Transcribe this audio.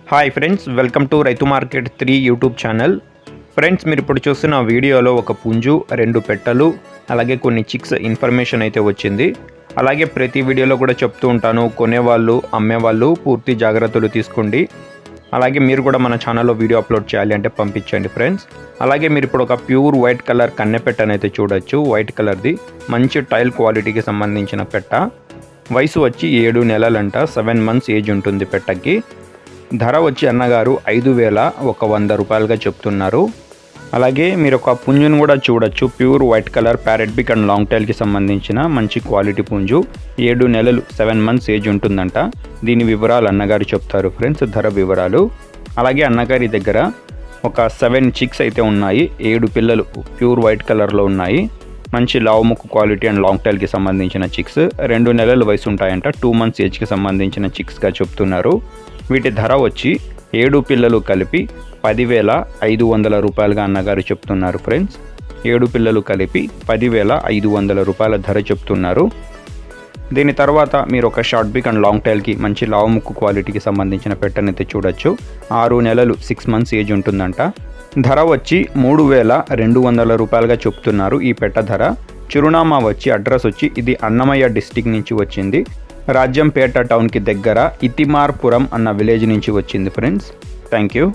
Hi friends, welcome to రైతు market 3 YouTube channel. Friends, మీరు ఇప్పుడు చూస్తున్న వీడియోలో ఒక పుంజు, 2 పెట్టలు, అలాగే కొన్ని చిక్స్ ఇన్ఫర్మేషన్ అయితే వచ్చింది. అలాగే ప్రతి వీడియోలో కూడా చెప్తూ ఉంటాను, కొనేవాళ్ళు అమ్మేవాళ్ళు పూర్తి జాగ్రత్తలు తీసుకోండి. అలాగే మీరు కూడా మన ఛానల్లో వీడియో అప్లోడ్ చేయాలి అంటే పంపించండి ఫ్రెండ్స్. అలాగే మీరు ఇప్పుడు ఒక ప్యూర్ వైట్ కలర్ కన్నె పెట్టనైతే చూడొచ్చు. వైట్ కలర్ది మంచి టైల్ క్వాలిటీకి సంబంధించిన పెట్ట. వయసు వచ్చి 7 నెలలంట, 7 మంత్స్ ఏజ్ ఉంటుంది పెట్టకి. ధర వచ్చి అన్నగారు 5,100 రూపాయలుగా చెప్తున్నారు. అలాగే మీరు ఒక పుంజును కూడా చూడొచ్చు. Pure white colour parrot beak and long టైల్కి సంబంధించిన మంచి క్వాలిటీ పుంజు. 7 నెలలు 7 మంత్స్ ఏజ్ ఉంటుందంట. దీని వివరాలు అన్నగారు చెప్తారు ఫ్రెండ్స్, ధర వివరాలు. అలాగే అన్నగారి దగ్గర ఒక 7 చిక్స్ అయితే ఉన్నాయి. 7 పిల్లలు ప్యూర్ వైట్ కలర్లో ఉన్నాయి. మంచి లావు ముక్కు క్వాలిటీ అండ్ లాంగ్ టైల్కి సంబంధించిన చిక్స్. 2 నెలల వయసు ఉంటాయంట. 2 మంత్స్ ఏజ్కి సంబంధించిన చిక్స్గా చెప్తున్నారు. వీటి ధర వచ్చి 7 పిల్లలు కలిపి 10,500 రూపాయలుగా అన్నగారు చెప్తున్నారు ఫ్రెండ్స్. 7 పిల్లలు కలిపి 10,500 రూపాయల ధర చెప్తున్నారు. దీని తర్వాత మీరు ఒక షార్ట్ బిక్ అండ్ లాంగ్ టైల్కి మంచి లావు ముక్కు క్వాలిటీకి సంబంధించిన పెట్టనైతే చూడొచ్చు. 6 నెలలు 6 మంత్స్ ఏజ్ ఉంటుందంట. ధర వచ్చి 3,200 రూపాయలుగా చెప్తున్నారు ఈ పెట్ట ధర. చిరునామా వచ్చి అడ్రస్ వచ్చి ఇది అన్నమయ్య డిస్టిక్ నుంచి వచ్చింది. రాజ్యంపేట టౌన్కి దగ్గర ఇతిమార్పురం అన్న విలేజ్ నుంచి వచ్చింది ఫ్రెండ్స్. Thank you.